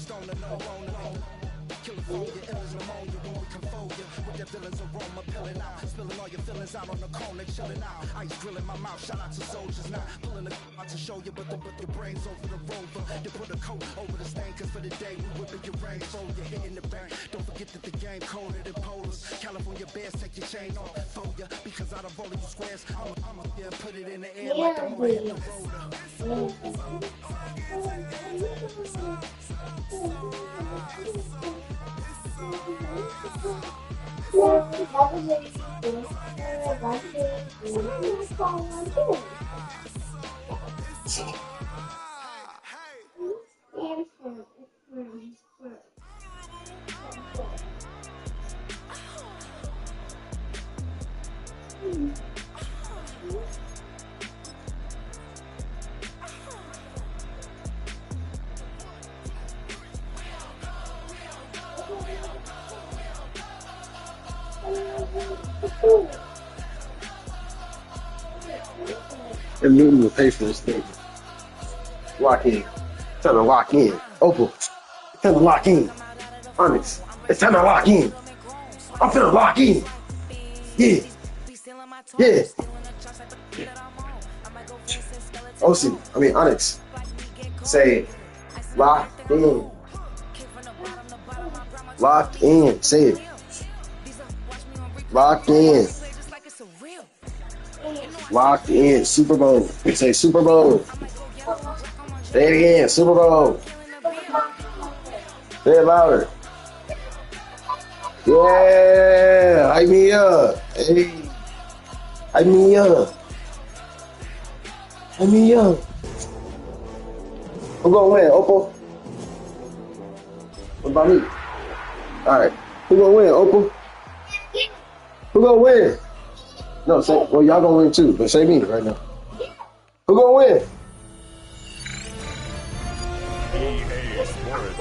stoner, no loner. California, illness, pneumonia, when we come for you. With that villain's aroma, peeling out. Spilling all your feelings out on the corner, chilling out. Ice grilling my mouth, shout out to soldiers. Not pulling the out to show you, but the brains over the rover. You put a coat over the stain, cause for the day we whipping your range. So you're hitting the bank. Don't forget that the game colder than polars. California bears, take your chain off for you. Because out of all of you squares, I'm up there, put it in the air like the motor hit the rotor. And Newton will pay for this thing. Lock in. It's time to lock in. Opal. It's time to lock in. Onyx. It's time to lock in. I'm finna lock in. Yeah. Yeah. Onyx. Say lock in. Locked in. Say it. Locked in. Locked in. Super Bowl. Say Super Bowl. Say it again. Super Bowl. Say it louder. Yeah. Hype me up. Hey. Hype me up. Hype me up. Who gonna win, Opal? What about me? Alright. Who gonna win, Opal? Who gonna win? No, say, well, y'all gonna win too, but say me right now. Who gonna win?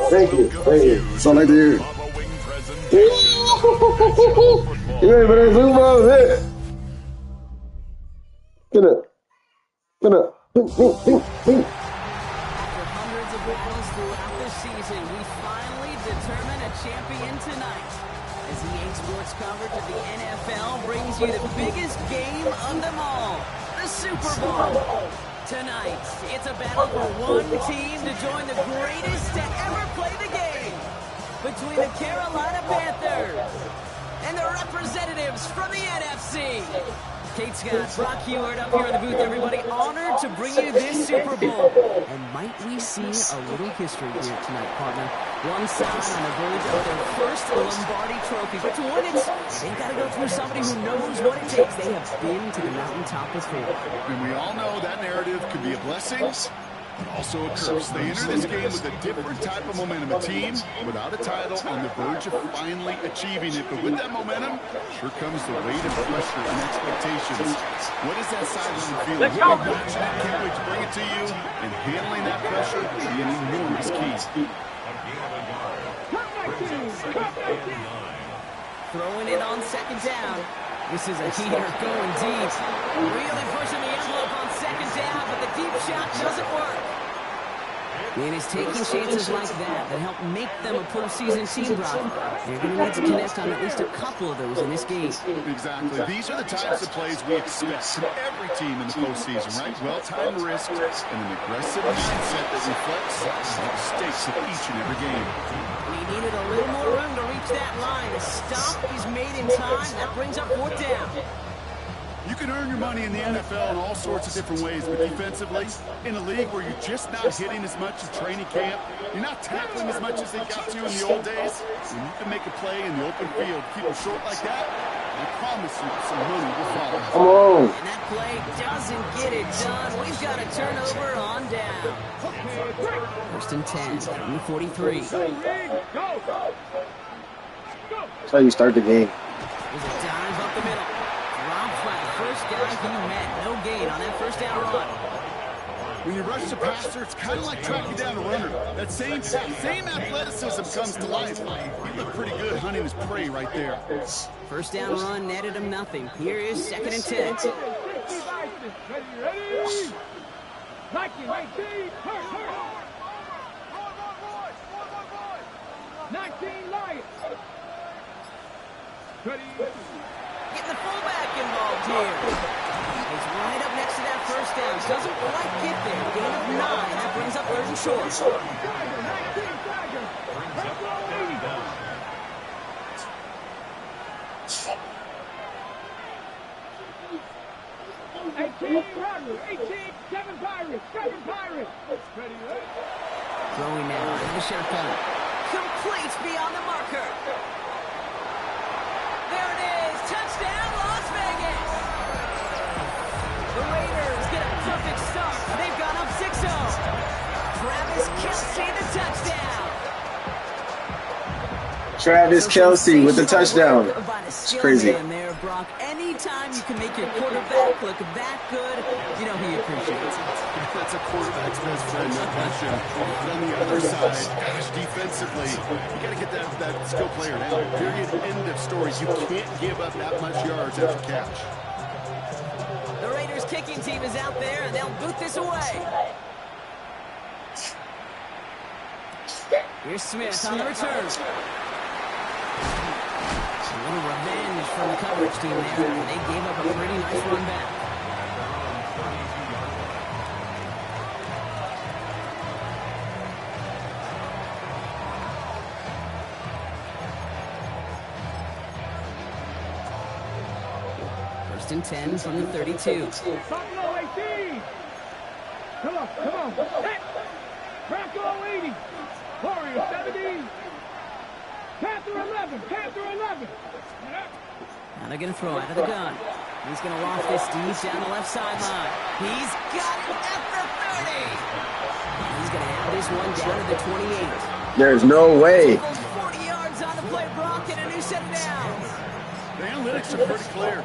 Thank you. That's all I do. You ready for that Super Bowl? After hundreds of wins throughout the season, we finally determine a champion tonight. As EA Sports coverage of the NFL brings you the biggest game of them all, the Super Bowl. Tonight, it's a battle for one team to join the greatest to ever play the game. Between the Carolina Panthers and the representatives from the NFC. Kate Scott, Brock Heward up here in the booth, everybody. Honored to bring you this Super Bowl. And might we see a little history here tonight, partner? One side on the verge of their first Lombardi trophy. But to win it, they've got to go through somebody who knows what it takes. They have been to the mountaintop before. And we all know that narrative can be a blessing, but also a curse. They enter this game with a different type of momentum. A team without a title on the verge of finally achieving it. But with that momentum, sure comes the weight of pressure and expectations. What is that sideline feeling? We've been watching it, can't wait to bring it to you. And handling that pressure will be an enormous key. Throwing it on second down. This is a heater going deep. Really pushing the envelope on second down, but the deep shot doesn't work. And it's taking chances like that help make them a postseason team, Brock. They're going to need to connect on at least a couple of those in this game. Exactly. These are the types of plays we expect from every team in the postseason, right? Well-timed risks and an aggressive mindset that reflects the stakes of each and every game. He needed a little more room to reach that line. The stop is made in time. That brings up fourth down. You can earn your money in the NFL in all sorts of different ways, but defensively, in a league where you're just not hitting as much in training camp, you're not tackling as much as they got to in the old days, when you can make a play in the open field, keep them short like that, I promise you some money will follow. Come on. And that play doesn't get it done. We've got a turnover on down. First and 10 from the 43. That's how you start the game. There's a dive up the middle. Dropped by the first guy he met. No gain on that first down run. When you rush the passer, it's kind of like tracking down a runner. That same athleticism comes to life. He looked pretty good hunting his prey right there. First down run netted him nothing. Here is second and 10. 19 Lions. Ready. Getting the fullback involved here. He's right up next to that first down. Doesn't quite get there. Gain of 9. That brings up 3rd and short. Tiger, 19 Tiger. Let's go, 80. 18 Pirates. 18, 7 Pirates. 7 Pirates. Ready. Throwing now in the shotgun. Complete beyond the marker. There it is. Touchdown, Las Vegas. The Raiders get a perfect start. They've gone up 6-0. Travis Kelce, the touchdown. Travis Kelce with the touchdown. It's crazy. There, Brock. Anytime you can make your quarterback look that good, you know who you appreciate. That's a quarterback's best friend, no question. But on the other side, gosh, defensively, you got to get that skill player down. Period. End of story. You can't give up that much yards after catch. The Raiders kicking team is out there, and they'll boot this away. Here's Smith on the return. A little revenge from the coverage team there. They gave up a pretty nice run back. First and 10 from the 32. Buffalo 18. Come on. Hey. Bronco 80. Warrior 17. Panther 11. Now they're going to throw out of the gun. He's going to loft this deep down the left sideline. He's got it at the 30. He's going to have this one down to the 28. There's no way. 40 yards on the play, Brock, and a new set of downs. The analytics are pretty clear.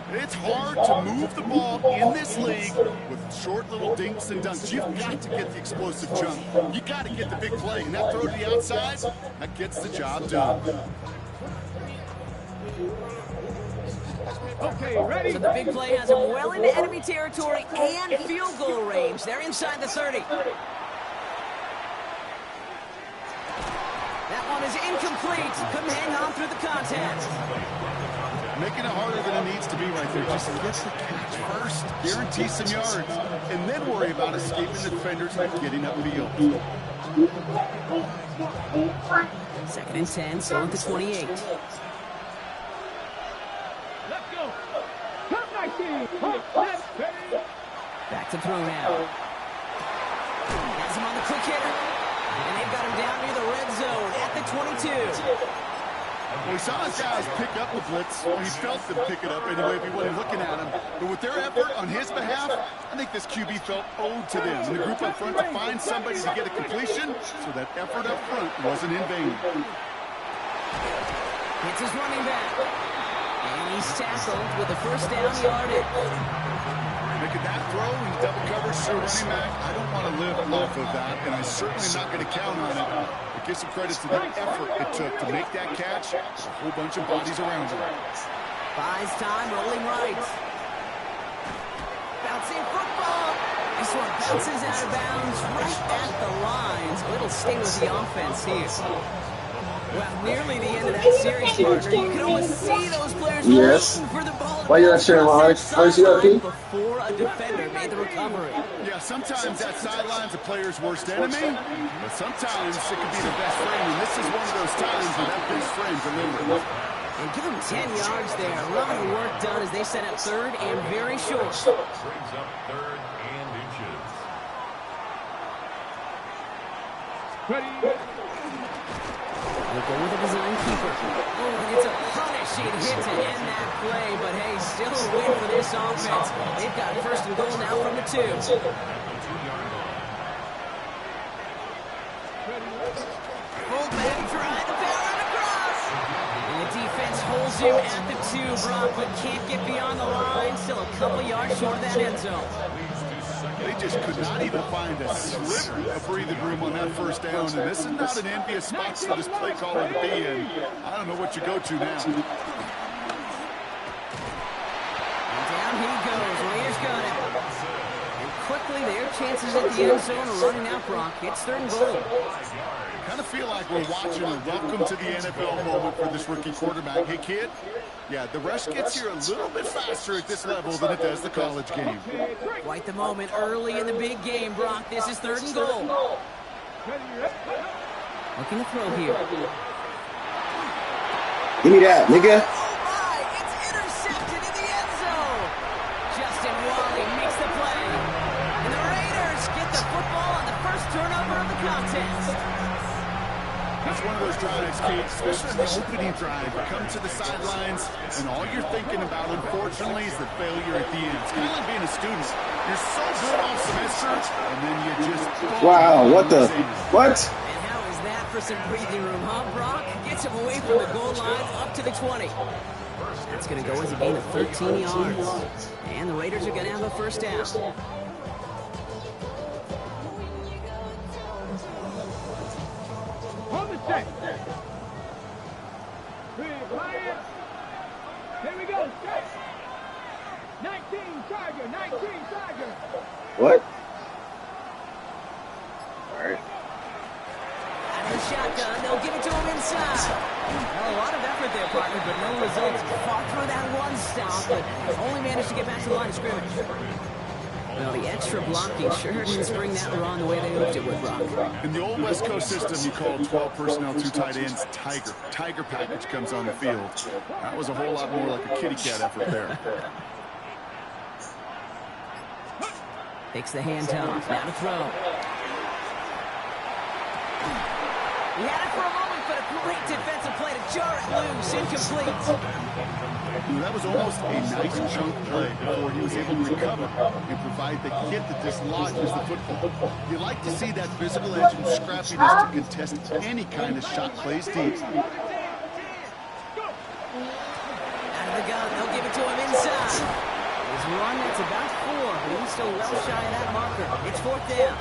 It's hard to move the ball in this league with short little dinks and dunks. You've got to get the explosive jump. You got to get the big play, and that throw to the outside, that gets the job done. Okay, ready? So the big play has him well into enemy territory and field goal range. They're inside the 30. That one is incomplete. Couldn't hang on through the contact. Making it harder than it needs to be right there. Just get the catch first. Guarantee some yards. And then worry about escaping the defenders and getting upfield. 2nd and 10, so at the 28. Let's go. Top 19. Back to throw now. Has him on the quick hitter. And they've got him down near the red zone at the 22. Well, we saw his guys pick up the blitz. Well, he felt them pick it up anyway if he wasn't looking at him. But with their effort on his behalf, I think this QB felt owed to them. And the group up front to find somebody to get a completion, so that effort up front wasn't in vain. It's his running back. And he's tackled with a first down yardage. Making that throw, he's double coverage to a running back. I don't want to live off of that, and I certainly am not going to count on it. But give some credit to the effort it took to make that catch. A whole bunch of bodies around him. Buys time, rolling right. Bouncing football. This one bounces out of bounds right at the lines. A little stay with the offense here. Well, nearly the end of that series, partner. You can almost see those players waiting for the ball. Why you not sharing my heart? Why you got Pete? Before a defender made the recovery. Yeah, sometimes that sideline's a player's worst enemy, but sometimes it could be the best friend, and this is one of those times where that best friend delivers. And give them 10 yards there. A lot of work done as they set up 3rd and very short. Brings up 3rd and inches. Ready? We'll go with a design keeper. Oh, it's a punishing hit to end that play, but hey, still a win for this offense. They've got 1st and goal now from the 2. Fullback trying to power it across. And the defense holds him at the 2, Brock, but can't get beyond the line. Still a couple yards short of that end zone. They just could not even find a sliver of breathing room on that first down, and this is not an envious spot for this play caller to be in. I don't know what you go to now. And down he goes. Raiders got it. And quickly they're chances at the end zone are running out, Brock. It's 3rd and goal. Kind of feel like we're watching a welcome to the NFL moment for this rookie quarterback. Hey, kid, yeah, the rush gets here a little bit faster at this level than it does the college game. Quite the moment early in the big game, Brock. This is 3rd and goal. Looking to throw here. Give me that, nigga. Oh, my! It's intercepted in the end zone. Justin Wally makes the play. And the Raiders get the football on the first turnover of the contest. It's one of those drives, Kate, especially in the opening drive. You come to the sidelines, and all you're thinking about, unfortunately, is the failure at the end. It's kind of like being a student. You're so good all semester, and then you just... Wow, what the... What? And how is that for some breathing room, huh, Brock? Gets him away from the goal line up to the 20. That's going to go as a gain of 13 yards. And the Raiders are going to have a first down. Hold the set. Quiet. Here we go. Set. 19 Charger. 19 Charger. What? All right. Out of the shotgun, they'll give it to him inside. Well, a lot of effort there, partner, but no results. Fought through that one stop, but only managed to get back to the line of scrimmage. Well, the extra blocking sure didn't spring that run the way they hoped it would, Brock. In the old West Coast system, you call 12 personnel, 2 tight ends, Tiger. Tiger package comes on the field. That was a whole lot more like a kitty cat effort there. Takes the handoff. Now to throw. He had it for a moment, but a great defensive play to jar it loose. Incomplete. That was almost a nice chunk play before he was able to recover and provide the hit that dislodges the football. You like to see that physical edge and scrappiness to contest any kind of shot plays deep. Out of the gun, they'll give it to him inside. His run, that's about 4, but he's still well shy of that marker. It's 4th down.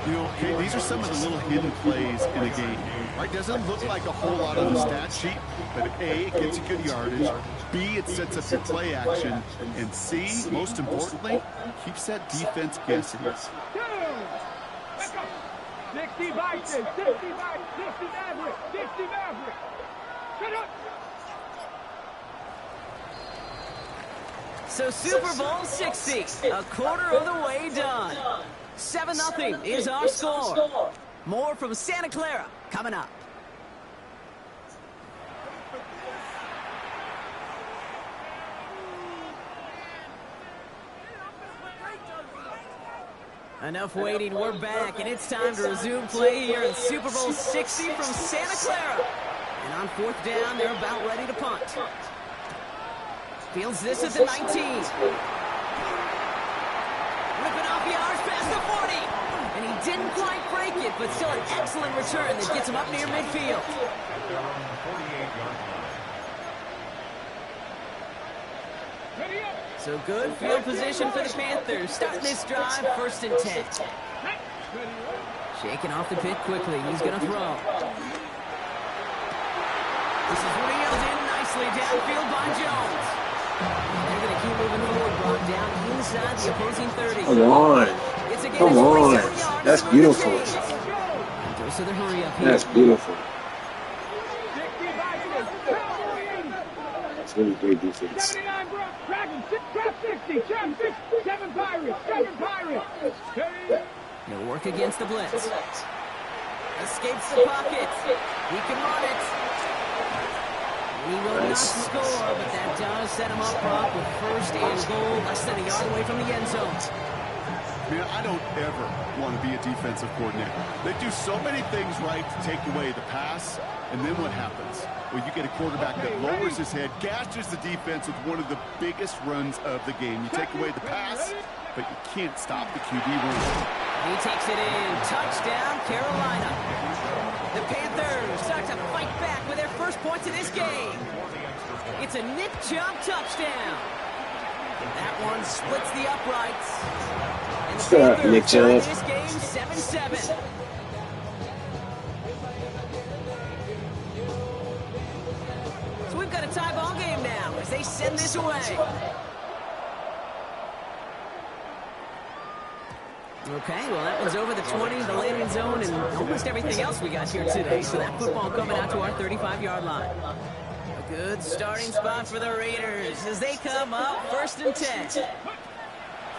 You know, okay, these are some of the little hidden plays in a game. Right? Doesn't look like a whole lot on the stat sheet, but A, it gets you good yardage. B, it sets up your play action. And C, most importantly, keeps that defense guessing. 60 Vikings, 60 Maverick, 60 Maverick. Shut up. So Super Bowl 60, a quarter of the way done. 7-0 is our score. More from Santa Clara coming up. Enough waiting, we're back, and it's time to resume play here in Super Bowl 60 from Santa Clara. And on 4th down, they're about ready to punt. Fields this at the 19. Ripping off yards past the 40. And he didn't quite break it, but still an excellent return that gets him up near midfield. So good field position for the Panthers. Starting this drive, 1st and 10. Shaking off the pick quickly. He's going to throw. This is reeled in nicely downfield by Jones. They're going to keep moving forward, brought down inside the opposing 30. Come on. Come on. That's beautiful. Goes to the hurry up here. That's beautiful. That's really great defense. 79 Dragon, trap 60, trap 6, 7 Pirates, 7 Pirates. He'll work against the blitz. Escapes the pocket. He can run it. He will not score, but that does set him up, Brock, with 1st and goal, less than a yard away from the end zone. Man, I don't ever want to be a defensive coordinator. They do so many things right to take away the pass, and then what happens? Well, you get a quarterback that lowers his head, gashes the defense with one of the biggest runs of the game. You take away the pass, but you can't stop the QB run. He takes it in. Touchdown, Carolina. The Panthers start to fight back with their first points of this game. It's a Nick Chubb touchdown. That one splits the uprights. And the Panthers Nick Chubb. this game 7-7. So we've got a tie ball game now as they send this away. Okay, well, that one's over the 20, the landing zone, and almost everything else we got here today. So that football coming out to our 35-yard line. A good starting spot for the Raiders as they come up 1st and 10.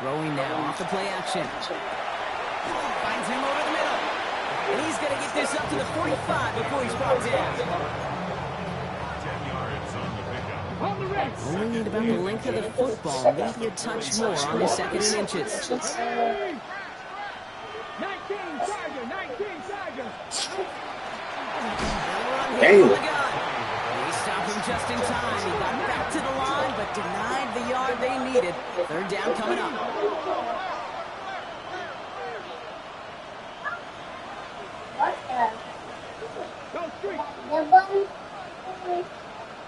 Throwing now off the play action. Finds him over the middle. And he's going to get this up to the 45 before he's brought down. 10 yards on the pickup. Only need about the length of the football, maybe a touch more on the 2nd and inches. 19 Charger, 19 Charger. Damn. He stopped him just in time. He got back to the line, but denied the yard they needed. 3rd down coming up. Go street.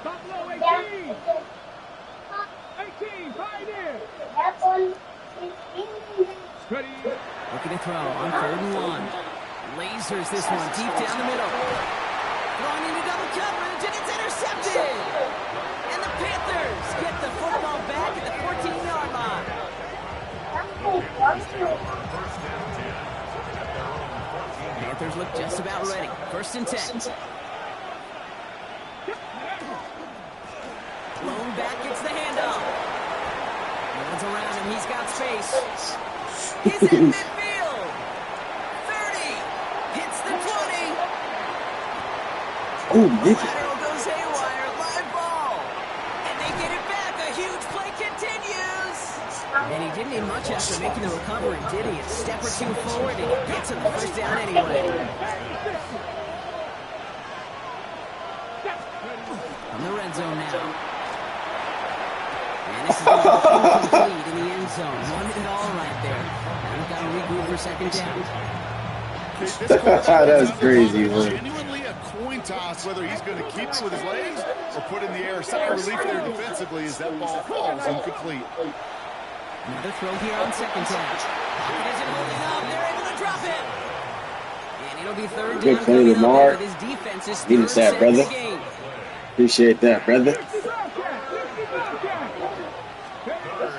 Buffalo 18. 18, pioneer. Ready. Looking to throw on 3rd and 1. Lasers this one deep down the middle. Throwing into double coverage, and it's intercepted. And the Panthers get the football back at the 14-yard line. Panthers look just about ready. 1st and 10. Blown back, gets the handoff. Runs around him, he's got space. He's in midfield. 30. Hits the 20. Oh, Nick. Lateral goes haywire. Live ball. And they get it back. A huge play continues. And he didn't need much after making the recovery, did he? A step or two forward, and he gets him the 1st down anyway. From the red zone now. And this is going to be incomplete in the end zone. Wanted it all right there. Now we've got to regroup for 2nd down. That's crazy, man. Genuinely a coin toss whether he's going to keep it with his legs or put in the air. Side relief there defensively as that ball falls incomplete. Another throw here on 2nd down. Pocket isn't holding up. They're able to drop it. And it'll be 3rd down. Good play, Lamar. His defense is Needed that, brother. Appreciate that, brother.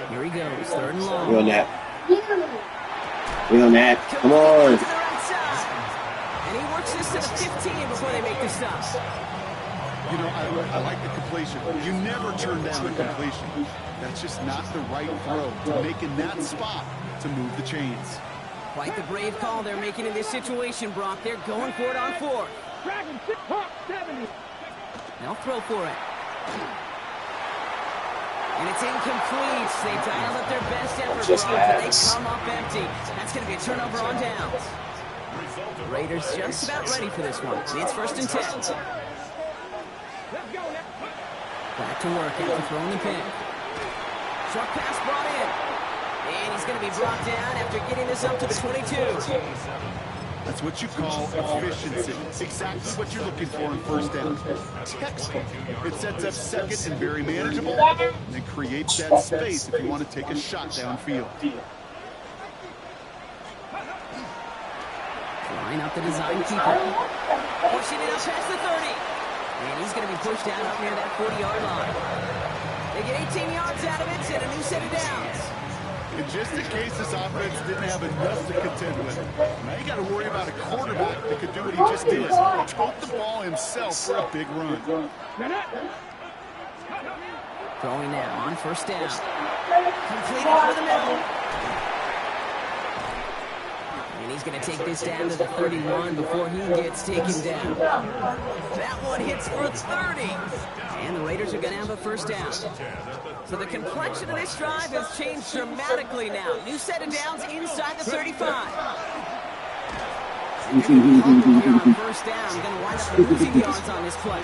Here he goes. 3rd and long. We on that. We on that. Come on. And he works this to the 15 before they make the stop. You know, I like the completion. You never turn down a completion. That's just not the right throw to make in that spot to move the chains. Quite the brave call they're making in this situation, Brock. They're going for it on 4th. Dragon 6, Hawk 70. They'll throw for it. And it's incomplete. They dialed up their best effort, Just Brock, but they ass. come up empty. That's going to be a turnover on downs. Raiders just about ready for this one. It's 1st and 10. Let's go now. Back to work after throwing the pin. Short pass brought in. And he's going to be brought down after getting this up to the 22. That's what you call efficiency. Exactly what you're looking for in 1st down. Textbook. It sets up 2nd and very manageable, and it creates that space if you want to take a shot downfield. Line up the design keeper. Pushing it up past the 30. And he's going to be pushed down up near that 40-yard line. They get 18 yards out of it and a new set of downs. And just in case this offense didn't have enough to contend with, now you got to worry about a quarterback that could do what he just did. Tote the ball himself for a big run. Throwing now on 1st down. Completed over the middle. And he's going to take this down to the 31 before he gets taken down. That one hits for 30. And the Raiders are going to have a 1st down. So the complexion of this drive has changed dramatically now. New set of downs inside the 35. On 1st down, going to wind up losing yards on this play.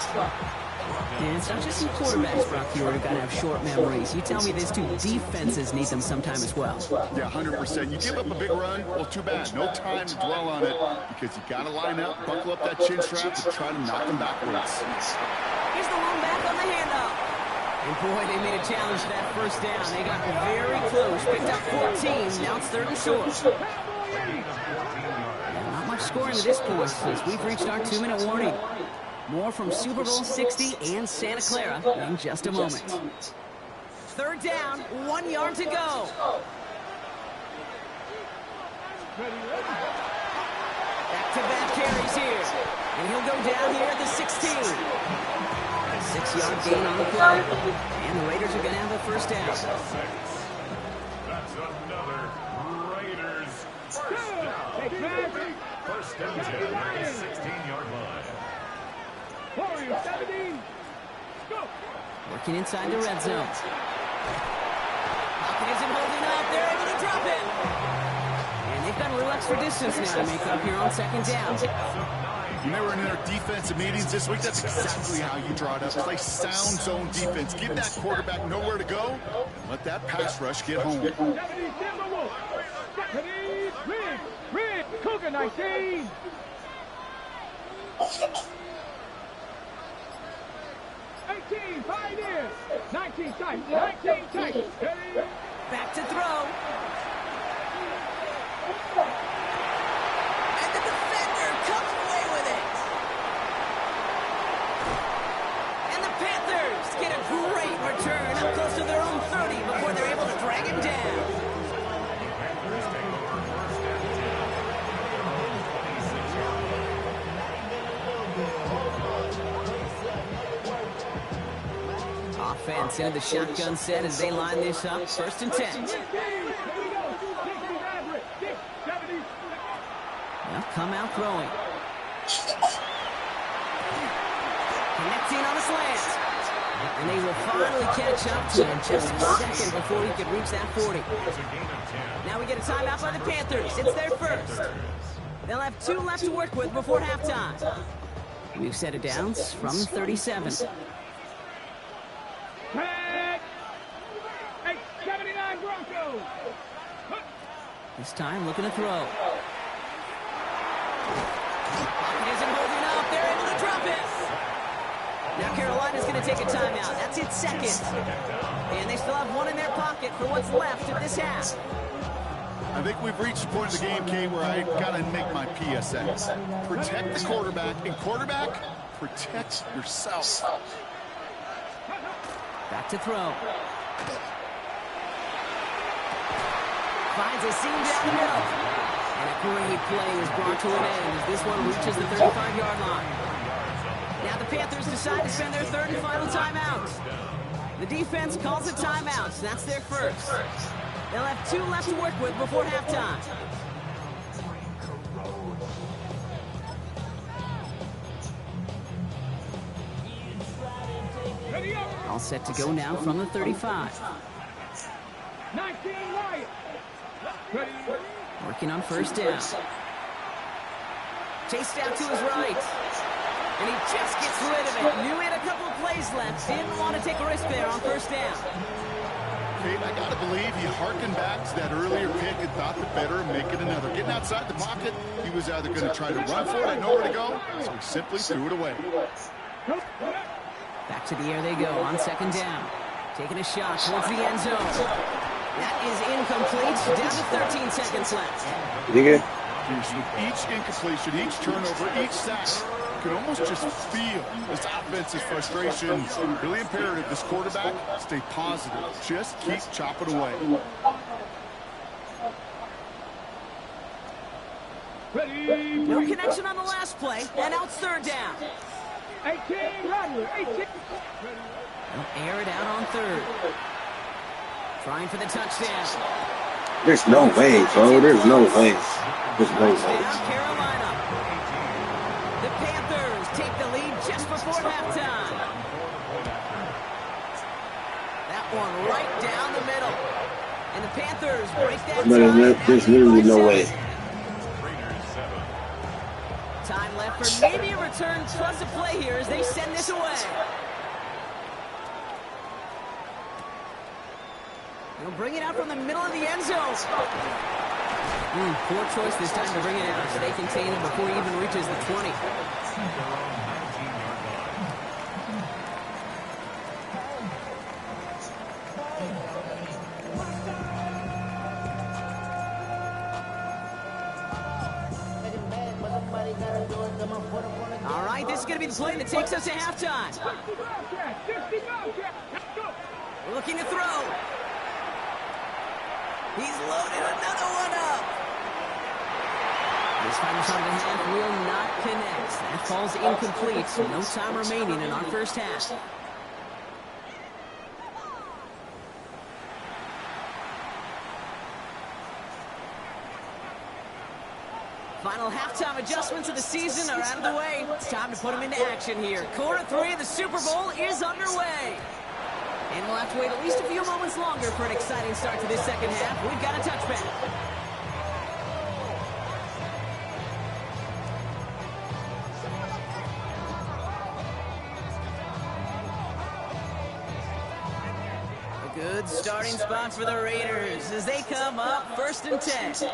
And it's not just some quarterbacks, Brock, here who got to have short memories. You tell me these two defenses need them sometime as well. Yeah, 100%. You give up a big run, well, too bad. No time to dwell on it because you got to line up, buckle up that chin strap to try to knock them backwards. Here's the one back on the handoff. And boy, they made a challenge to that 1st down. They got very close, picked up 14. Now it's 3rd and short. And not much scoring at this point as we've reached our 2-minute warning. More from Super Bowl 60 and Santa Clara in just a moment. 3rd down, 1 yard to go. Back-to-back carries here. And he'll go down here at the 16. A 6-yard gain on the play. And the Raiders are going to have a first down. That's another Raiders first down. First and 10 at the 16-yard line. Warriors 17. Go. Working inside the red zone. Pocket isn't holding up. They're able to drop it. And they've got a little extra distance now to make up here on second down. When they were in their defensive meetings this week, that's exactly how you draw it up. Play sound zone defense. Give that quarterback nowhere to go. And let that pass rush get home. 70 Timberwolves. 70 Rig. Cougar 19. 18 Pioneers. 19 Titans. 19 Titans. Back to throw. And the defender comes away with it. And the Panthers get a great return up close to their own 30 before they're able to drag him down. Panthers take over first and 10 at their own 26-yard line. Offense into the shotgun set as they line this up. First and 10. They'll come out throwing. Connecting on a slant. And they will finally catch up to him just a second before he could reach that 40. Now we get a timeout by the Panthers. It's their first. They'll have 2 left to work with before halftime. We've set it down from 37. 79 Broncos. This time looking to throw. Pocket isn't holding up. They're able to drop it. Now Carolina's going to take a timeout. That's its second. And they still have one in their pocket for what's left of this half. I think we've reached the point of the game, Kay, where I got to make my PSA. Protect the quarterback. And quarterback, protect yourself. Back to throw. Finds a seam down the middle. And a great play is brought to an end as this one reaches the 35-yard line. Now the Panthers decide to spend their third and final timeout. The defense calls a timeout. That's their first. They'll have 2 left to work with before halftime. All set to go now from the 35. 19 Wyatt. Working on first down. Chased out to his right. And he just gets rid of it. Knew he had a couple of plays left. Didn't want to take a risk there on first down. Kate, I got to believe he harkened back to that earlier pick and thought the better of making another. Getting outside the pocket, he was either going to try to run for it and nowhere to go, so he simply threw it away. Back to the air they go on second down. Taking a shot towards the end zone. That is incomplete. Down to 13 seconds left. Nigga. Each incompletion, each turnover, each sack, you can almost just feel this offense's frustration. Really imperative, this quarterback, stay positive. Just keep chopping away. No connection on the last play, and now it's third down. 18 Rodley. 18. They'll air it out on third. Trying for the touchdown. There's no way, bro. There's no way. There's no way. Touchdown, Carolina. The Panthers take the lead just before halftime. That one right down the middle. And the Panthers break that tie. There's literally no way. Time left for maybe a return plus a play here as they send this away. They'll bring it out from the middle of the end zone. Poor choice this time to bring it out. They contain it before he even reaches the 20. All right, this is going to be the play that takes us to halftime. Looking to throw. He's loaded another one up. This final shot of the half will not connect. That falls incomplete. No time remaining in our first half. Final halftime adjustments of the season are out of the way. It's time to put them into action here. Quarter 3 of the Super Bowl is underway. And we'll have to wait at least a few moments longer for an exciting start to this second half. We've got a touchback. A good starting spot for the Raiders as they come up 1st and 10.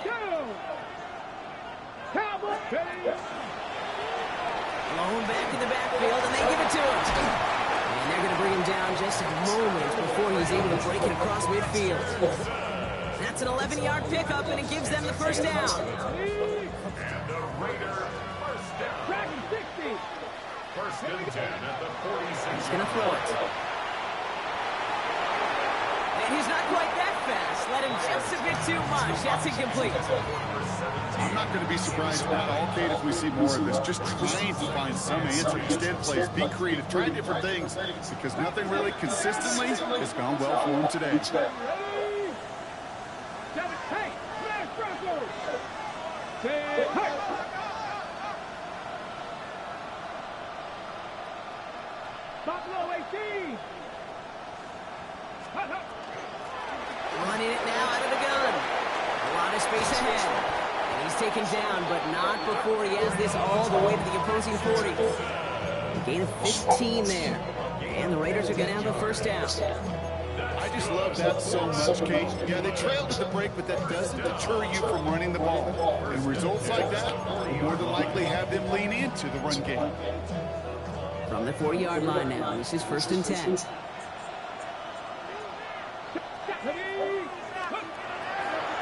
Blown back in the backfield, and they give it to him. And they're going to bring him down just a moment before he's able to break it across midfield. That's an 11-yard pickup, and it gives them the first down. And the Raider first down. 1st and 10 at the 46. He's going to throw it. And he's not quite that fast. Let him just a bit too much. That's incomplete. I'm not going to be surprised at all, Kate, if we see more of this. Just trying to find some answer. Extend plays, be creative, try different things, because nothing really consistently has gone well for him today. Running it now out of the gun. A lot of space ahead. And he's taken down, but not before he has this all the way to the opposing 40. A gain of 15 there. And the Raiders are going to have the first down. I just love that so much, Kate. Yeah, they trailed at the break, but that doesn't deter you from running the ball. And results like that will more than likely have them lean into the run game. From the 40-yard line now, this is 1st and 10.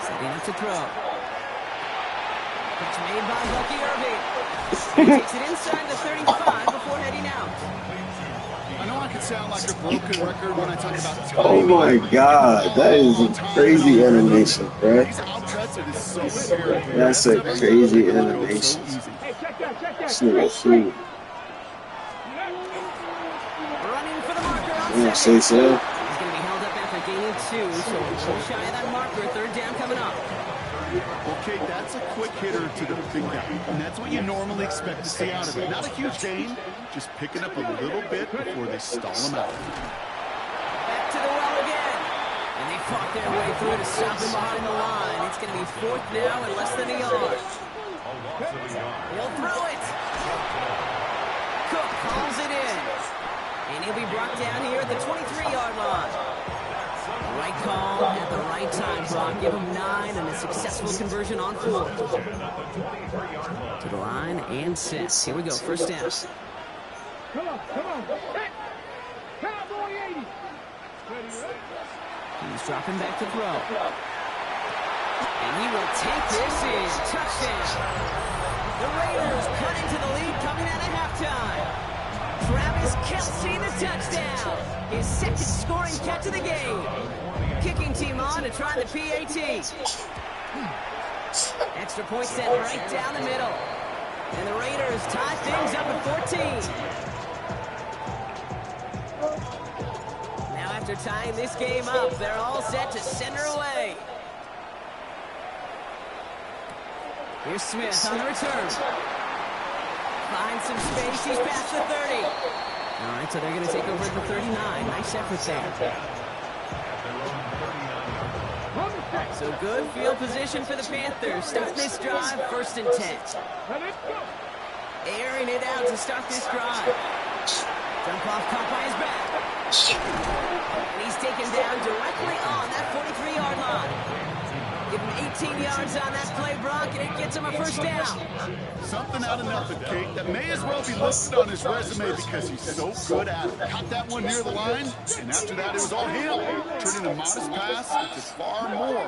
Setting up to throw. Catch made by Bucky Irving. He takes it inside the 35 before heading out. I know I could sound like a broken record when I talk about time. Oh my God, that is a crazy animation, bro. That's a crazy animation. This nigga fool. Running for the marker on Yeah, second. say so. He's going to be held up after gaining 2, so a little shy of that marker. 3rd down coming up. Okay, that's a quick hitter to the big guy, and that's what you normally expect to see out of it. Not a huge gain, just picking up a little bit before they stall him out. Back to the well again. And they fought their way through to stop him behind the line. It's going to be 4th now and less than a yard. He'll throw it. Cook calls it in. And he'll be brought down here at the 23-yard line. Right call at the right time, Brock. Give him 9 and a successful conversion on 4. To the line and set. Here we go, first down. Come on. Hey, Cowboy 80. He's dropping back to throw. And he will take this in. Touchdown. The Raiders cut into the lead coming out of halftime. Travis Kelce, the touchdown. His 2nd scoring catch of the game. Kicking team on to try the PAT. Extra point set right down the middle. And the Raiders tie things up at 14. Now after tying this game up, they're all set to send her away. Here's Smith on the return. Finds some space, he's past the 30. All right, so they're going to take over at the 39. Nice effort there. So good field position for the Panthers. Start this drive, 1st and 10. Airing it out to start this drive. Jump off caught by his back. And he's taken down directly on that 43-yard line. Give him 18 yards on that play, Brock, and it gets him a first down. Something out of nothing, Kate, that may as well be listed on his resume because he's so good at it. Caught that one near the line, and after that it was all him, turning a modest pass into far more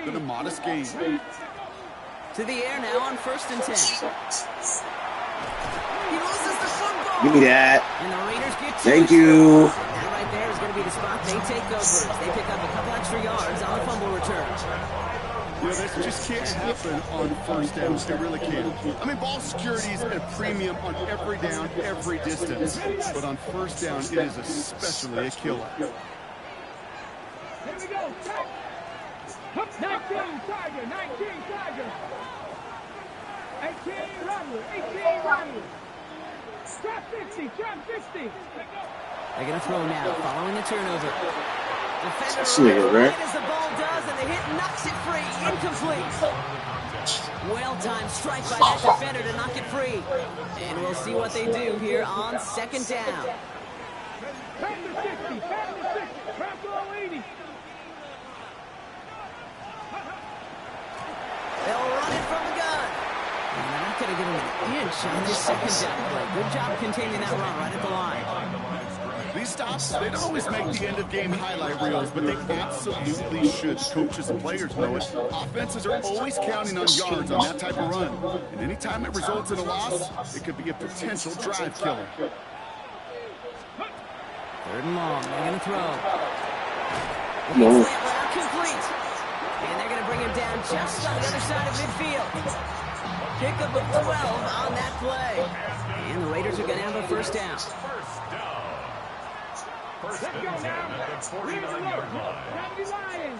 than a modest gain. To the air now on 1st and 10. He loses the football. Give me that. And the Raiders get 2. Thank you. That right there is going to be the spot they take over as they pick up a couple extra yards on the fumble return. You know, this just can't happen on first down. It really can't. I mean, ball security is at a premium on every down, every distance. But on first down, it is especially a killer. Here we go. 19 Tiger, 19 Tiger. 18 Robert, 18 Robert. Trap 50, trap 50. They're going to throw now, following the turnover. Defender See it, right? as the ball does, and the hit knocks it free. Incomplete. Well-timed strike by that defender to knock it free. And we'll see what they do here on second down. Panther 60, Panther 60, trap all 80. They'll run it from the gun. And they're not going to give him an inch on this second down play. Good job containing that run right at the line. These stops, they don't always make the end-of-game highlight reels, but they absolutely should. Coaches and players know it. Offenses are always counting on yards on that type of run. And anytime it results in a loss, it could be a potential drive killer. 3rd and long. They're going to throw. No. Complete. And they're going to bring him down just on the other side of midfield. Pickup of 12 on that play. And the Raiders are going to have a first down. First and 10 at the 49-yard line.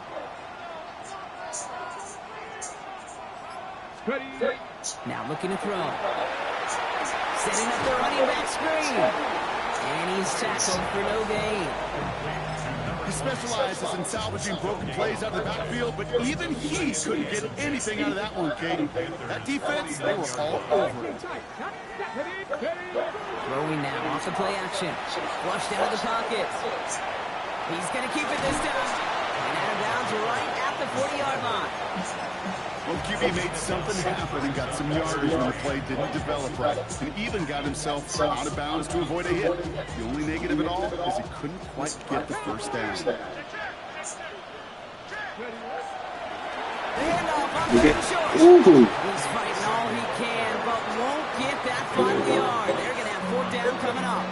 Now looking to throw. Setting up the running back screen. And he's tackled for no gain. He specializes in salvaging broken plays out of the backfield, but even he couldn't get anything out of that one, Kate. That defense, they were all over it. Throwing now off the play action. Flushed out of the pocket. He's going to keep it this time. And out of bounds right at the 40-yard line. Well, QB made something happen and got some yardage when the play didn't develop right, and even got himself out of bounds to avoid a hit. The only negative at all is he couldn't quite get the first down. The handoff on the short. He's fighting all he can, but won't get that final yard. They're going to have 4th down coming up.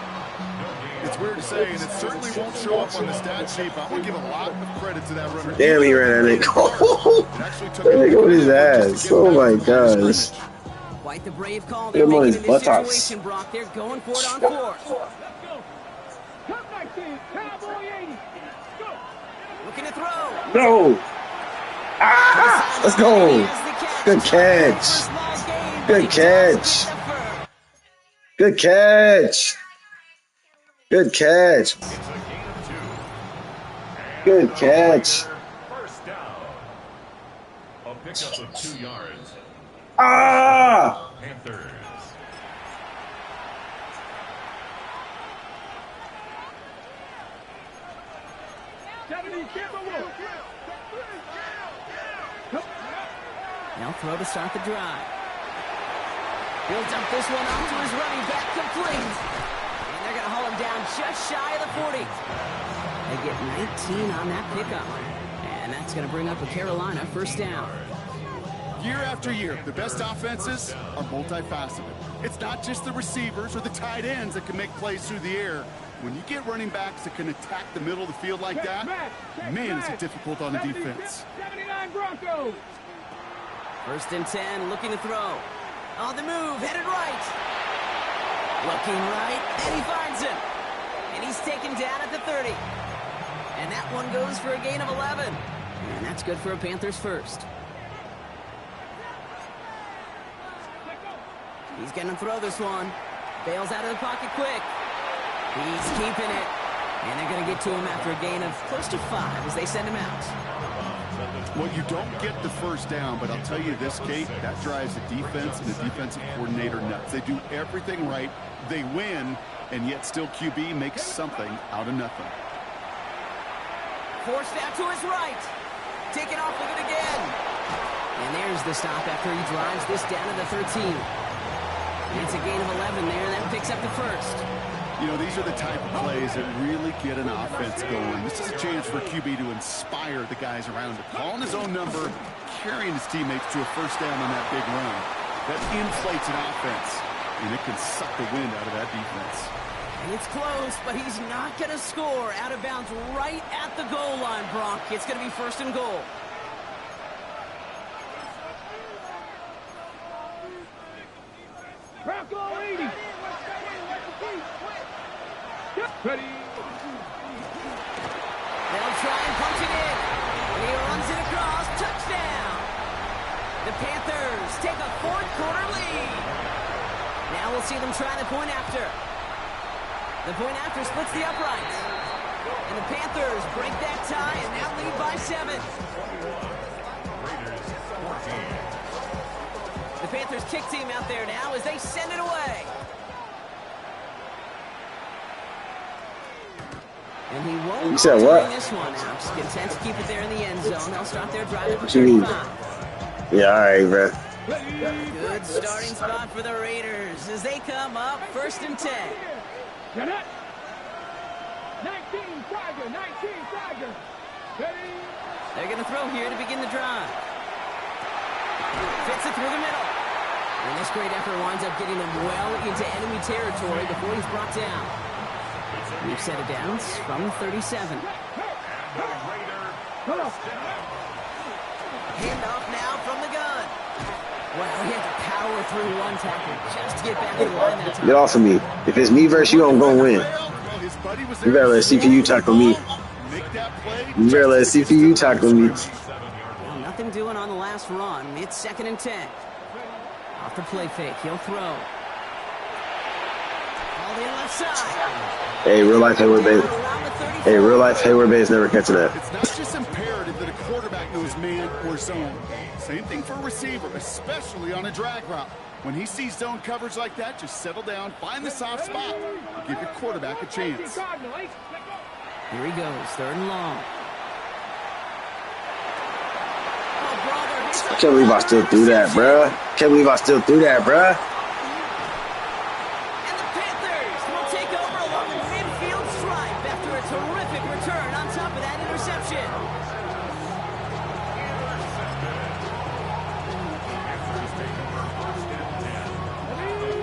It's weird to say, and it certainly won't show up on the stat sheet, but I'm going to give a lot of credit to that runner. Damn, he ran that nigga. That nigga with his ass. Oh my gosh. Quite the brave call they're making in this situation, Brock. They're going for it on 4th. Looking to throw. No. Ah! Let's go. Good catch. Good catch. Good catch. Good catch. Good catch. First down. A pickup of 2 yards. Ah! Panthers. Now throw to start the drive. Builds up this one onto his running back, complete. And they're going to haul him down just shy of the 40. They get 19 on that pickup. And that's going to bring up a Carolina first down. Year after year, the best offenses are multifaceted. It's not just the receivers or the tight ends that can make plays through the air. When you get running backs that can attack the middle of the field like that, man, is it difficult on the defense. 79 Broncos. 1st and 10, looking to throw. On the move, headed right. Looking right, and he finds him. And he's taken down at the 30. And that one goes for a gain of 11. And that's good for a Panthers first. He's going to throw this one. Bails out of the pocket quick. He's keeping it. And they're going to get to him after a gain of close to 5 as they send him out. Well, you don't get the first down, but I'll tell you this, Kate, that drives the defense and the defensive coordinator nuts. They do everything right. They win, and yet still QB makes something out of nothing. Forced out to his right. Taken off with it again. And there's the stop after he drives this down to the 13. And it's a gain of 11 there. That picks up the first. You know, these are the type of plays that really get an offense going. This is a chance for QB to inspire the guys around him. Calling his own number, carrying his teammates to a first down on that big run. That inflates an offense, and it can suck the wind out of that defense. It's close, but he's not going to score. Out of bounds right at the goal line, Brock. It's going to be 1st and goal. Ready. They'll try and punch it in. And he runs it across. Touchdown. The Panthers take a fourth-quarter lead. Now we'll see them try the point after. The point after splits the uprights. And the Panthers break that tie and now lead by 7. The Panthers kick team out there now as they send it away. And he won't turn this one out. Just content to keep it there in the end zone. They'll start their drive at the 35. Yeah, all right, bro. Good starting spot for the Raiders as they come up 1st and 10. Get it. 19 Tiger, 19 Tiger. Ready. They're going to throw here to begin the drive. Fits it through the middle. And this great effort winds up getting him well into enemy territory before he's brought down. We've set it down from the 37. Handoff now from the gun. Well, he had to power through one tackle just to get back in line that time. Get off of me. If it's me versus you, I'm going to win. You better let CPU tackle me. You better let CPU tackle me. Well, nothing doing on the last run. It's 2nd and 10. Off the play fake. He'll throw. All the left side. Hey, real life Hayward Bay. Hey, real life Hayward Bay is never catching that. It's not just imperative that a quarterback knows man or zone. Same thing for a receiver, especially on a drag route. When he sees zone coverage like that, just settle down, find the soft spot, and give your quarterback a chance. Here he goes, 3rd and long. I can't believe I still threw that, bruh. Can't believe I still threw that, bruh. And the Panthers will take over along the midfield stripe after a terrific return on top of that interception.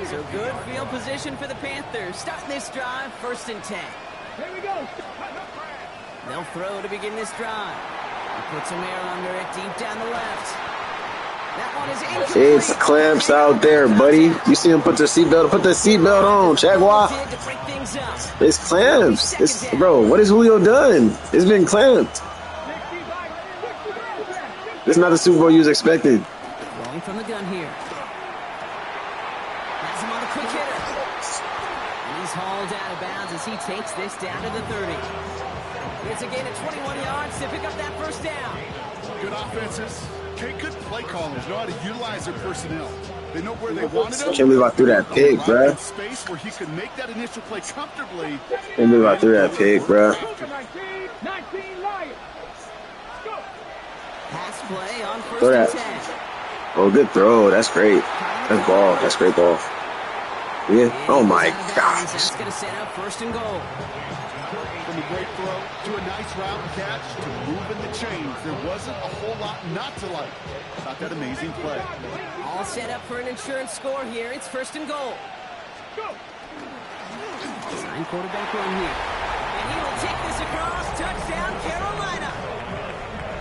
So good field position for the Panthers. Starting this drive, 1st and 10. Here we go. They'll throw to begin this drive. He puts some air under it deep down the left. That one is incomplete. It's clamps out there, buddy. You see him put the seatbelt. Put the seatbelt on, Jaguar. It's clamps. It's, bro, what has Julio done? It's been clamped. This is not the Super Bowl you was expected. Rolling from the gun here. Has him on the quick hitter. And he's hauled out of bounds as he takes this down to the 30. It's a gain of 21 yards to pick up that 1st down. Good offenses. Good play callers know how to utilize their personnel. They know where they wanted him. Can't believe I threw that pig, bruh. Space where he could make that initial play comfortably. Can't believe I threw that pig, bruh. 19 Lions. Go. Pass play on 1st Throw and that. 10. Oh, good throw. That's great. That's ball. That's great ball. Yeah. Oh, my gosh. That's going to set up 1st and goal. From a great throw to a nice route catch to moving the chains, there wasn't a whole lot not to like about that amazing play. All set up for an insurance score here. It's 1st and goal. Go. Design quarterback run here. And he will take this across. Touchdown, Carolina.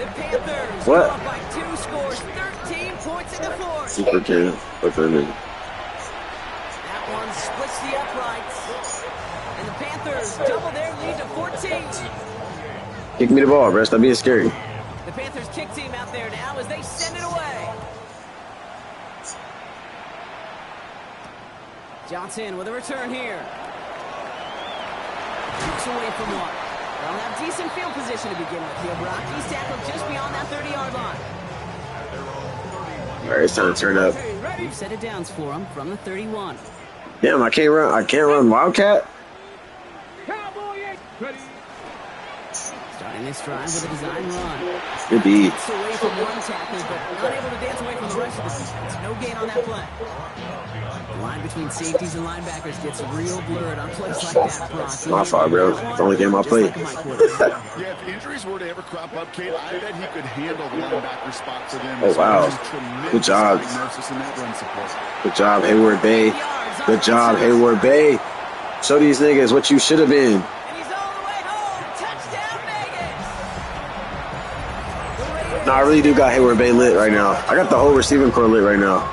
The Panthers go up by 2 scores, 13 points in the 4th. Super kid. That one splits the uprights. And the Panthers double their lead to 14. Kick me the ball, bro. Stop being scary. The Panthers kick team out there now as they send it away. Johnson with a return here. Kicks away from one. They'll have decent field position to begin with here, Brock. He's tackled just beyond that 30-yard line. All right, it's time to turn up. We've set it downs for him from the 31. Damn, I can't run. I can't run Wildcat. Ready. Starting this drive with a design run. Good D. Gets away from one tackle, but not able to dance away from the rest of the defense. No gain on that play. The line between safeties and linebackers gets real blurred on plays like that, Brock. My fault, bro. It's the only game I played. Yeah, if injuries were to ever crop up, Kate, I bet he could handle the linebacker spot for them. Oh, wow. Good job. Good job, Hayward Bay. Good job, Hayward Bay. Show these niggas what you should have been. No, I really do got Hayward Bay lit right now. I got the whole receiving core lit right now.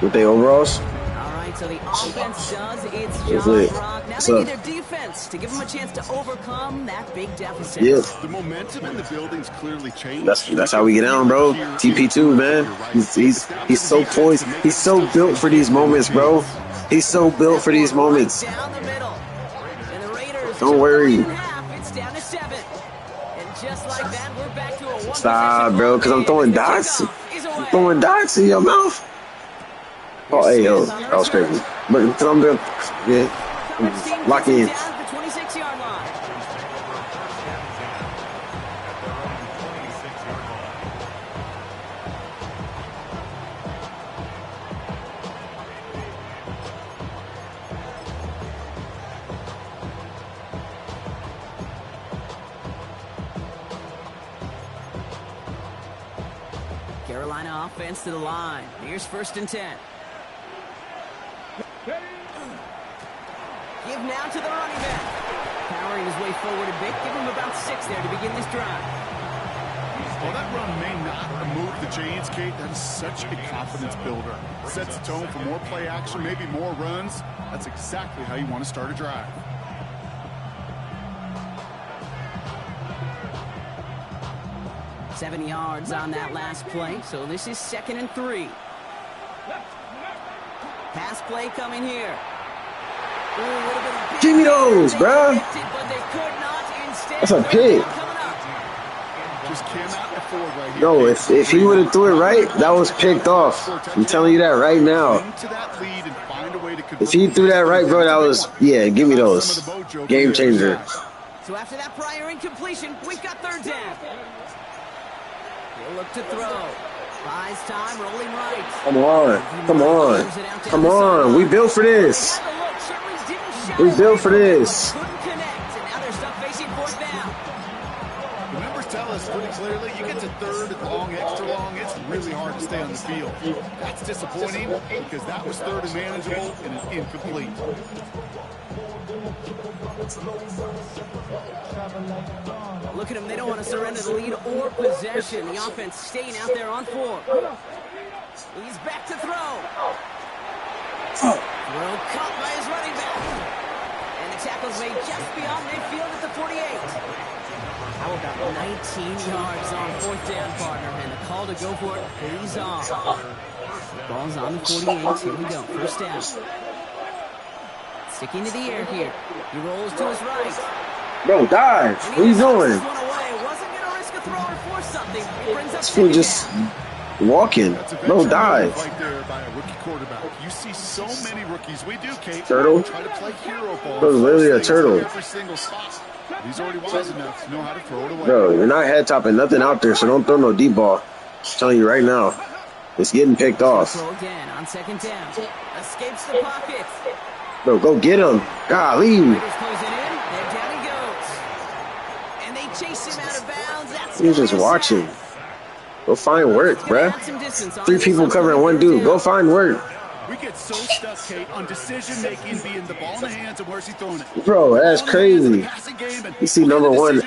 With the overalls. All right, so So the offense does its That's job, it. Brock. Now What's they need up? their defense to give them a chance to overcome that big deficit. Yep. The momentum in the building's clearly changed. That's how we get down, bro. TP2, man. He's so poised. He's so built for these moments, bro. He's so built for these moments. Down the middle. And the Raiders Don't worry. it's down to 7. And just like that, we're back to a one. Stop, bro, because I'm throwing dots. I'm throwing dots in your mouth. Oh, hey, yo, that was crazy. But because I'm doing, yeah, lock in. Down at the 26-yard line. Carolina offense to the line. Here's 1st and 10. Give now to the running back. Powering his way forward a bit. Give him about 6 there to begin this drive. While that run may not remove the chains, Kate, that is such a confidence builder. Sets the tone for more play action, maybe more runs. That's exactly how you want to start a drive. Seven yards on that last play, so this is 2nd and 3. Pass play coming here. Ooh, a little bit of Give me those, bro. That's a pick. Just cannot afford right here. No, if he would have threw it right, that was picked off. I'm telling you that right now. Into that lead and find a way to If he threw that right, bro, that was, yeah, give me those. Game changer. So after that prior incompletion, we've got 3rd down. He'll look to throw. Buys time, rolling right. Come on. Come on. Come on. We built for this. We built for this. Couldn't connect, and now they're stuck facing 4th down. The numbers tell us pretty clearly, you get to 3rd and long, extra long, it's really hard to stay on the field. That's disappointing because that was 3rd and manageable and an incomplete. Look at them. They don't want to surrender the lead or possession. The offense staying out there on 4. He's back to throw. Throw caught by his running back. And the tackle's made just beyond midfield at the 48. How about 19 yards on 4th down, partner? And the call to go for it pays off. Ball's on the 48. Here we go. 1st down. Sticking to the air here. He rolls to his right. Bro, dive. What are you doing? This fool just walking. Bro, dive. Right there by a rookie quarterback. You see so many rookies. We do, Kate. Turtle? Try to play hero ball. Bro, literally a turtle. Every single spot. He's already wise enough to know how to throw it away. Bro, you're not head topping nothing out there, so don't throw no deep ball. I'm telling you right now. It's getting picked off. Throw again on 2nd down. Escapes the pocket. Bro, go get him. Golly. Raiders closing in. There down he goes. And they chase him out of bounds. That's You're just watching. Go find work, bruh. 3 people covering 1 dude. Go find work. We get so stuck, Kate, on decision-making, being the ball in the hands, and where's he throwing it? Bro, that's crazy. You see number 1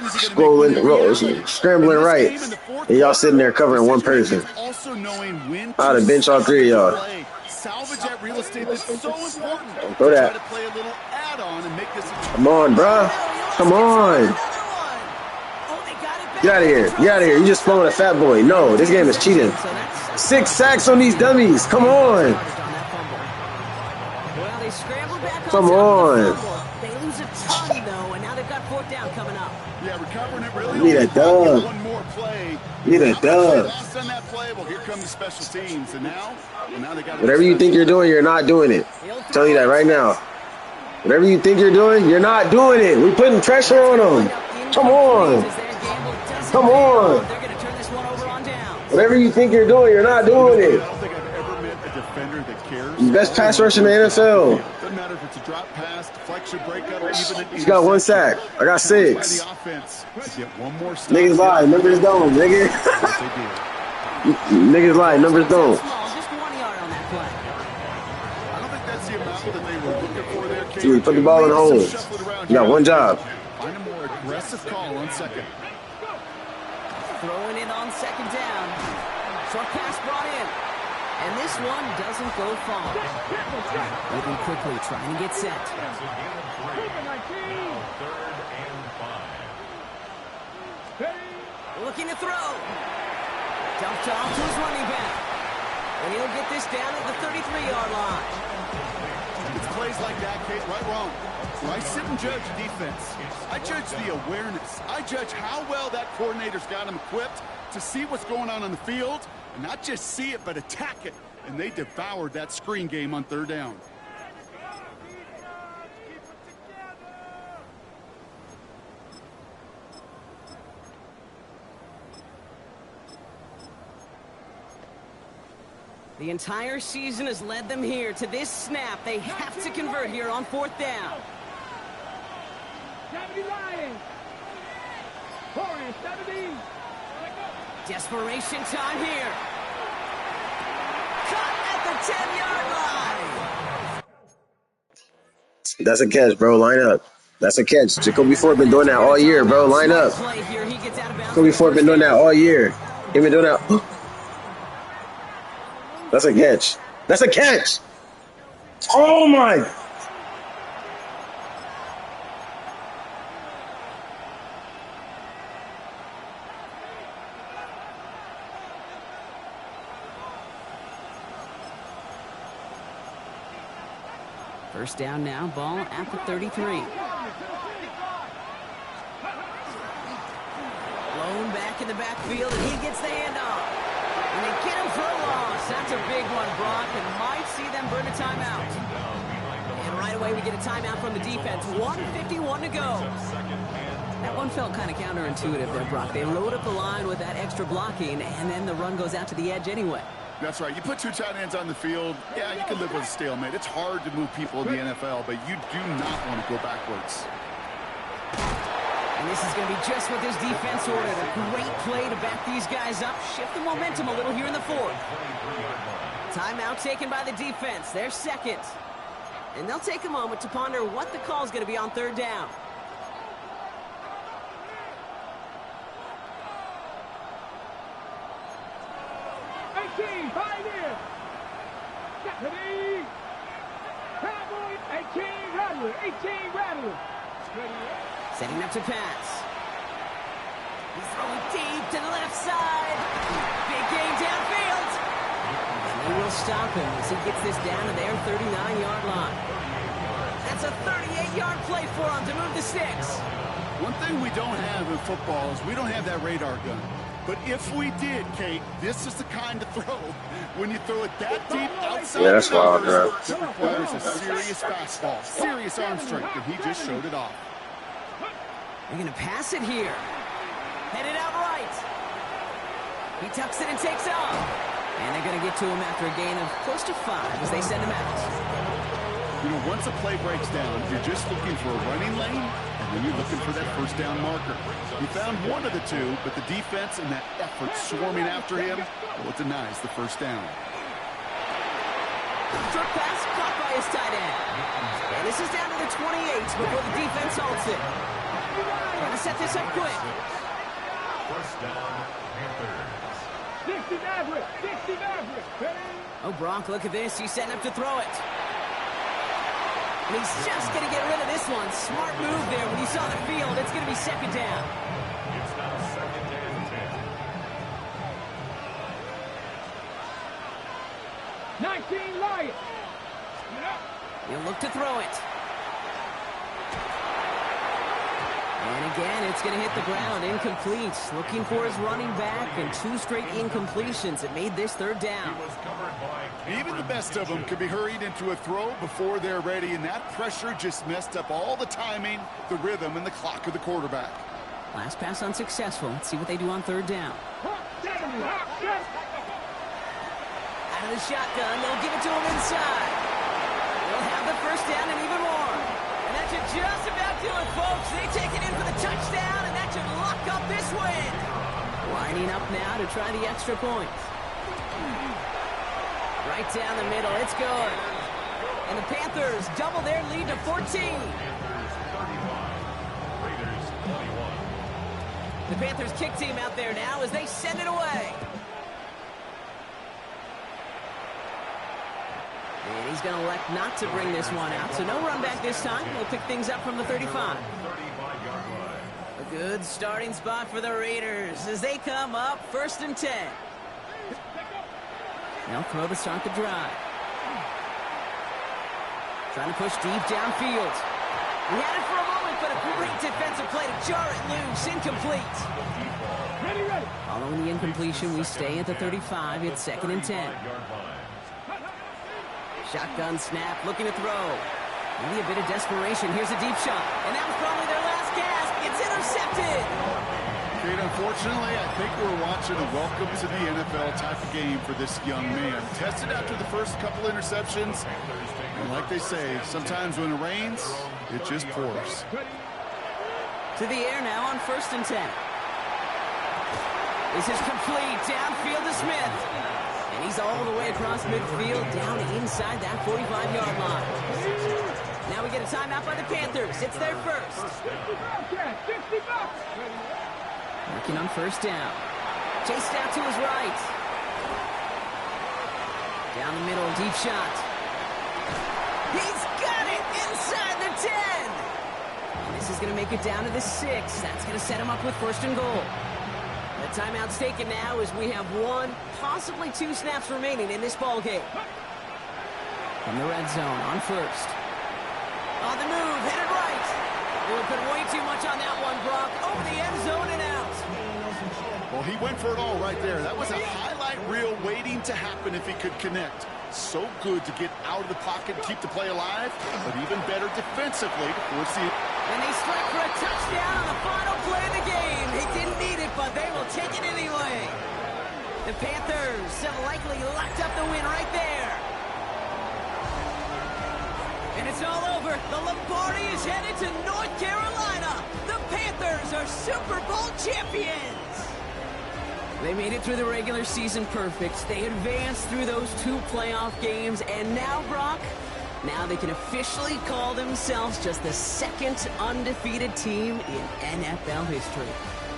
scrambling right, and y'all sitting there covering 1 person. I'd have benched all 3 of y'all. Salvage that real estate that's so important. Don't throw that. Try to play a little add-on and make this a Come on, bruh. Come on. Get out of here. Get out of here. You just throwing a fat boy. No, this game is cheating. 6 sacks on these dummies. Come on. Come on. They lose a ton, though, and now they've got 4th down coming up. Yeah, recovering it really. Need a dub. One more play. Need a dub. Lost on that play. Well, here come the special teams, and now they got. Whatever you think you're doing, you're not doing it. I'm telling you that right now. Whatever you think you're doing, you're not doing it. We're putting pressure on them. Come on. Come on. They're going to turn this one over on downs. Whatever you think you're doing, you're not doing I it. don't think I've ever met a defender that cares. Best pass rush in the NFL. Doesn't matter if it's a drop pass, deflection, breakup, even an He's got 1 sack. I got 6. By the offense to get one more stop. Niggas lie. Numbers don't, nigga. Niggas lie. Numbers don't. Small, just 1 yard on that play. I don't think that's the amount that they were looking for there, Kate. Dude, put the ball in the hole. You got 1 job. Find a more aggressive call on 2nd. Throwing in on 2nd down. Short pass brought in. And this one doesn't go far. Moving quickly, trying to get set. Looking to throw. Dumped off to his running back. And he'll get this down at the 33-yard line. It's plays like that, Kate, right wrong. When I sit and judge defense, I judge the awareness. I judge how well that coordinator's got him equipped to see what's going on the field, and not just see it, but attack it. And they devoured that screen game on third down. The entire season has led them here to this snap. They have to convert here on fourth down. 70 Lions. 70. Desperation time here. Caught at the 10-yard line. That's a catch, bro. Line up. That's a catch. Jacoby Ford been doing that all year, bro. Line up. Jacoby Ford been doing that all year. He been doing that. That's a catch. That's a catch. Oh, my. First down now, ball at the 33. Blown back in the backfield, and he gets the handoff. And they get him for a loss. That's a big one, Brock, and might see them burn a timeout. And right away we get a timeout from the defense. 1:51 to go. That one felt kind of counterintuitive there, Brock. They load up the line with that extra blocking, and then the run goes out to the edge anyway. That's right. You put two tight ends on the field, yeah, you can live with a stalemate. It's hard to move people in the NFL, but you do not want to go backwards. And this is going to be just what this defense ordered. A great play to back these guys up, shift the momentum a little here in the fourth. Timeout taken by the defense. They're second. And they'll take a moment to ponder what the call is going to be on third down. Pioneer. Deputy. Cowboys, 18 Rattler. 18 Rattler. Setting up to pass. He's throwing deep to the left side. Big gain downfield. And they will stop him as he gets this down to their 39-yard line. That's a 38-yard play for him to move the sticks. One thing we don't have in football is we don't have that radar gun. But if we did, Kate, this is the kind of throw. When you throw it that deep outside that's wild, bro. it requires a serious fastball, serious arm strength, and he just showed it off. They're going to pass it here. Headed out right. He tucks it and takes off. And they're going to get to him after a gain of close to 5 as they send him out. You know, once a play breaks down, you're just looking for a running lane, and then you're looking for that first down marker. He found one of the two, but the defense and that effort swarming after him, well, it denies the first down. Short pass caught by his tight end. And this is down to the 28 before the defense halts it. Trying to set this up quick. First down, Panthers. 60 Maverick. 60 Maverick. Oh, Brock, look at this. He's setting up to throw it. And he's just going to get rid of this one. Smart move there when he saw the field. It's going to be second down. It's now second and 10. 19 Lions. He'll look to throw it. And again, it's going to hit the ground. Incomplete. Looking for his running back, and 2 straight incompletions. It made this third down. Even the best of them could be hurried into a throw before they're ready, and that pressure just messed up all the timing, the rhythm, and the clock of the quarterback. Last pass unsuccessful. Let's see what they do on third down. Out of the shotgun, they'll give it to him inside. They'll have the first down and even more. And that should just about do it, folks. They take it in for the touchdown, and that should lock up this win. Lining up now to try the extra point. Right down the middle, it's good. And the Panthers double their lead to 14. The Panthers kick team out there now as they send it away. And he's going to elect not to bring this one out. So no run back this time. We'll pick things up from the 35. A good starting spot for the Raiders as they come up 1st and 10. They'll throw to start the drive. Trying to push deep downfield. He had it for a moment, but a great defensive play to jar it loose. Incomplete. Following the incompletion, we stay at the 35. It's 2nd and 10. Shotgun snap, looking to throw. Maybe a bit of desperation. Here's a deep shot. And that was probably their last gasp. It's intercepted. Kate, unfortunately, I think we're watching a welcome to the NFL type of game for this young man. Tested after the first couple interceptions. And like they say, sometimes when it rains, it just pours. To the air now on 1st and 10. This is complete. Downfield to Smith. And he's all the way across midfield, down inside that 45-yard line. Now we get a timeout by the Panthers. It's their first. Working on 1st down. Chased out to his right. Down the middle, deep shot. He's got it inside the 10. And this is going to make it down to the 6. That's going to set him up with 1st and goal. The timeout's taken now as we have 1, possibly 2 snaps remaining in this ball game. From the red zone on 1st. On the move, headed right. We'll put way too much on that one, Brock. Over the end zone and out. Well, he went for it all right there. That was a highlight reel waiting to happen if he could connect. So good to get out of the pocket and keep the play alive, but even better defensively to force it. And they strike for a touchdown on the final play of the game. They didn't need it, but they will take it anyway. The Panthers have likely locked up the win right there. And it's all over. The Lombardi is headed to North Carolina. The Panthers are Super Bowl champions. They made it through the regular season perfect. They advanced through those 2 playoff games. And now, Brock, now they can officially call themselves just the 2nd undefeated team in NFL history.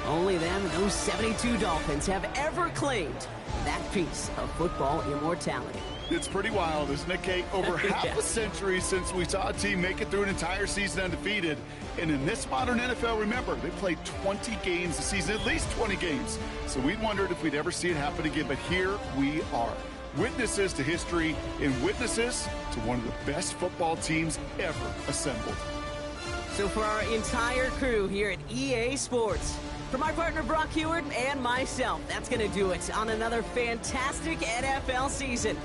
Only them and those 72 Dolphins have ever claimed that piece of football immortality. It's pretty wild, isn't it, Kate? Over half a century since we saw a team make it through an entire season undefeated. And in this modern NFL, remember, they played 20 games a season, at least 20 games. So we wondered if we'd ever see it happen again, but here we are. Witnesses to history and witnesses to one of the best football teams ever assembled. So for our entire crew here at EA Sports, for my partner Brock Heward and myself, that's going to do it on another fantastic NFL season.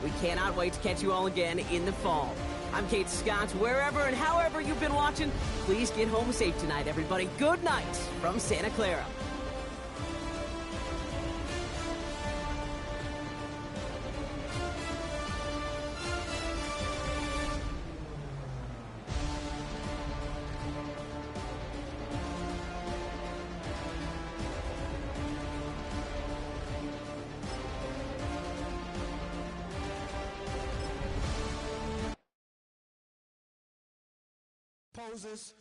We cannot wait to catch you all again in the fall. I'm Kate Scott. Wherever and however you've been watching, please get home safe tonight, everybody. Good night from Santa Clara. Poses.